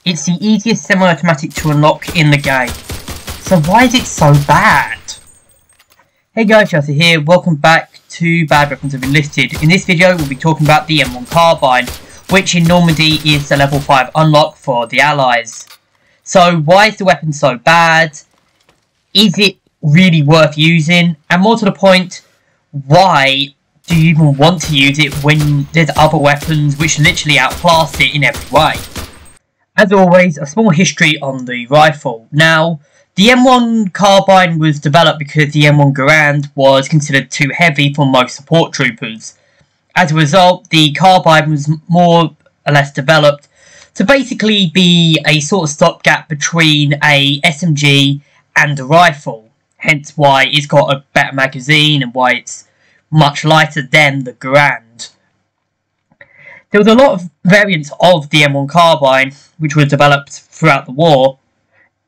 It's the easiest semi-automatic to unlock in the game. So why is it so bad? Hey guys, Chelsea here, welcome back to Bad Weapons of Enlisted. In this video we'll be talking about the M1 Carbine, which in Normandy is the level 5 unlock for the Allies. So why is the weapon so bad? Is it really worth using? And more to the point, why do you even want to use it when there's other weapons which literally outclass it in every way? As always, a small history on the rifle. Now, the M1 Carbine was developed because the M1 Garand was considered too heavy for most support troopers. As a result, the Carbine was more or less developed to basically be a sort of stopgap between a SMG and a rifle. Hence why it's got a better magazine and why it's much lighter than the Garand. There was a lot of variants of the M1 Carbine which were developed throughout the war,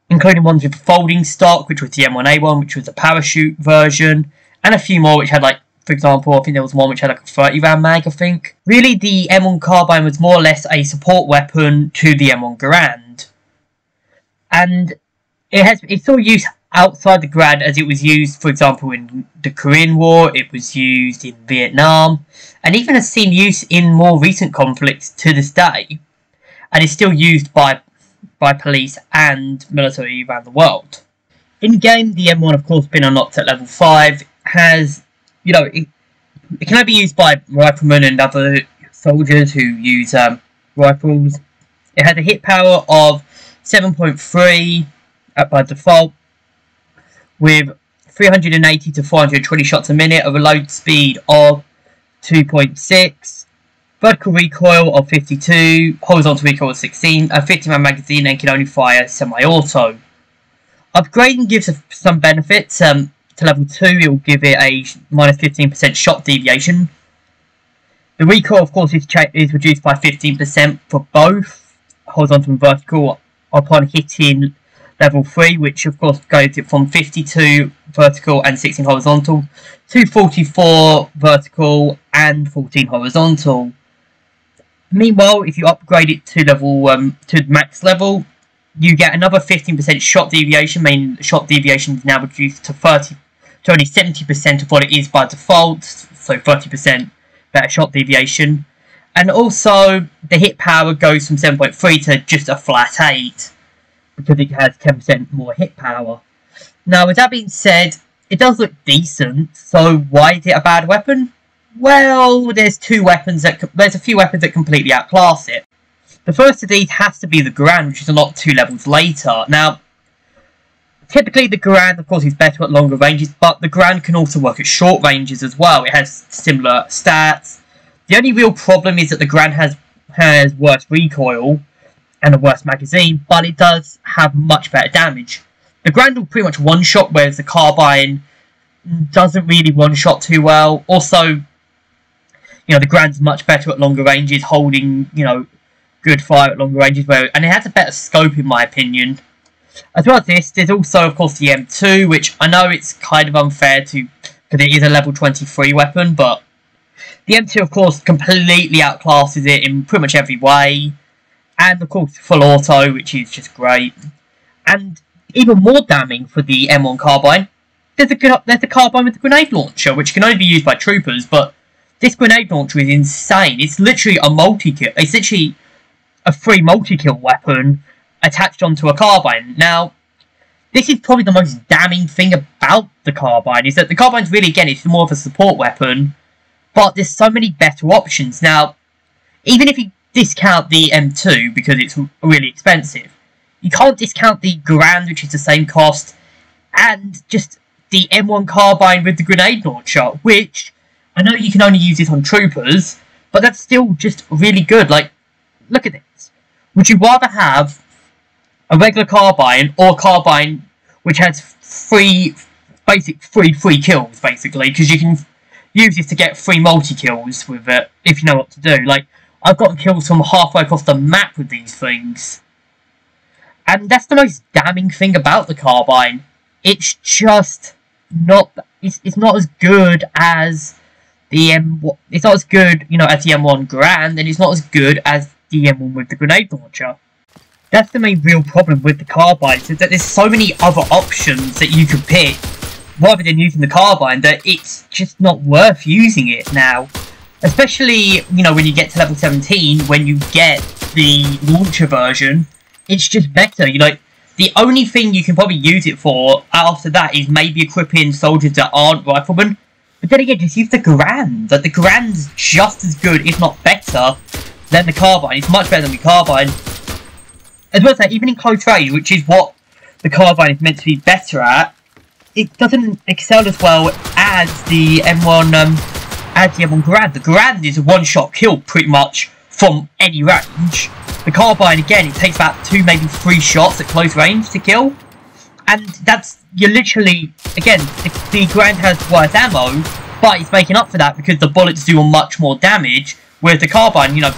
including ones with folding stock, which was the M1A1, which was a parachute version, and a few more which had, like, for example, I think there was one which had like a 30 round mag, I think. Really, the M1 Carbine was more or less a support weapon to the M1 Garand. And it saw use outside the Garand, as it was used, for example, in the Korean War, it was used in Vietnam, and even has seen use in more recent conflicts to this day, and is still used by police and military around the world. In game, the M1, of course, being unlocked at level 5, has, you know, it can only be used by riflemen and other soldiers who use rifles. It has a hit power of 7.3 by default, with 380 to 420 shots a minute, a reload speed of 2.6, vertical recoil of 52, horizontal recoil of 16, a 50-round magazine, and can only fire semi-auto. Upgrading gives some benefits. To level 2, it will give it a minus 15% shot deviation. The recoil, of course, is reduced by 15% for both horizontal and vertical upon hitting level 3, which of course goes from 52 vertical and 16 horizontal to 44 vertical and 14 horizontal. Meanwhile, if you upgrade it to level to max level, you get another 15% shot deviation, meaning the shot deviation is now reduced to only 70% of what it is by default, so 30% better shot deviation. And also, the hit power goes from 7.3 to just a flat 8, because it has 10% more hit power. Now, with that being said, it does look decent, so why is it a bad weapon? Well, there's a few weapons that completely outclass it. The first of these has to be the Garand, which is unlocked 2 levels later. Now, typically the Garand, of course, is better at longer ranges, but the Garand can also work at short ranges as well. It has similar stats. The only real problem is that the Garand has worse recoil and a worse magazine, but it does have much better damage. The Garand will pretty much one-shot, whereas the Carbine doesn't really one-shot too well. Also, you know, the Garand's much better at longer ranges, holding, you know, good fire at longer ranges, and it has a better scope in my opinion. As well as this, there's also, of course, the M2, which I know it's kind of unfair to, because it is a level 23 weapon, but the M2, of course, completely outclasses it in pretty much every way. And, of course, full auto, which is just great. And even more damning for the M1 Carbine, there's a Carbine with a grenade launcher, which can only be used by troopers, but this grenade launcher is insane. It's literally a multi-kill. It's literally a free multi-kill weapon attached onto a Carbine. Now, this is probably the most damning thing about the Carbine, is that the Carbine's really, again, it's more of a support weapon, but there's so many better options. Now, even if you discount the M2 because it's really expensive, you can't discount the Garand, which is the same cost, and just the M1 Carbine with the grenade launcher, which I know you can only use this on troopers, but that's still just really good. Like, look at this. Would you rather have a regular Carbine or a Carbine which has free kills, basically, because you can use this to get free multi-kills with it, if you know what to do. Like, I've gotten kills from halfway across the map with these things. And that's the most damning thing about the Carbine. It's just not... It's not as good as the M1... It's not as good, you know, as the M1 Garand, and it's not as good as the M1 with the grenade launcher. That's the main real problem with the carbine, is that there's so many other options that you could pick rather than using the carbine that it's just not worth using it now. Especially, you know, when you get to level 17, when you get the launcher version, it's just better. You know, the only thing you can probably use it for after that is maybe equipping soldiers that aren't riflemen. But then again, just use the Garand. Like, the Garand's just as good, if not better, than the carbine. It's much better than the carbine. As well as that, even in close range, which is what the carbine is meant to be better at, it doesn't excel as well as the M1 Garand. The Garand is a one-shot kill pretty much from any range. The carbine, again, it takes about 2, maybe 3 shots at close range to kill. And that's, you're literally, again, the Garand has worse ammo, but it's making up for that because the bullets do much more damage. Whereas the carbine, you know,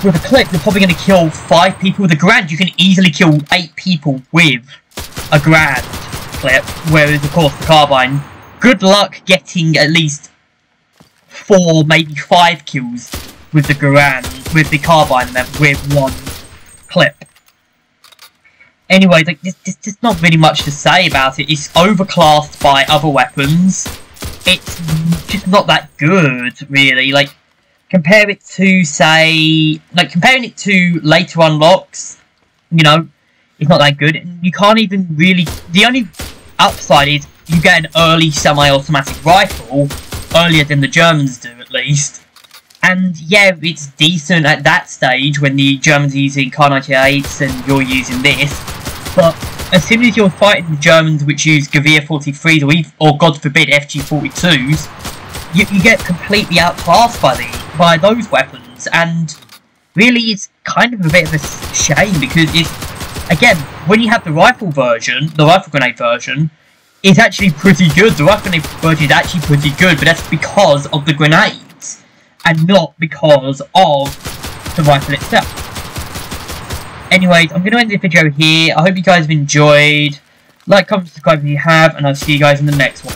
with a clip, you're probably going to kill 5 people. With a Garand, you can easily kill 8 people with a Garand clip. Whereas, of course, the carbine, good luck getting at least 4, maybe 5 kills with the Garand, with the carbine, with one clip. Anyway, like, there's not really much to say about it. It's overclassed by other weapons. It's just not that good, really. Like, compare it to, say, like, comparing it to later unlocks, you know, it's not that good. And you can't even really, the only upside is you get an early semi-automatic rifle, earlier than the Germans do, at least. And, yeah, it's decent at that stage when the Germans are using Kar98s and you're using this. But as soon as you're fighting the Germans which use Gewehr 43s or God forbid FG42s, you get completely outclassed by those weapons, and really it's kind of a bit of a shame because it's, again, when you have the rifle version, the rifle grenade version, it's actually pretty good. The rifle grenade version is actually pretty good, but that's because of the grenades and not because of the rifle itself. Anyways, I'm going to end this video here. I hope you guys have enjoyed. Like, comment, subscribe if you have, and I'll see you guys in the next one.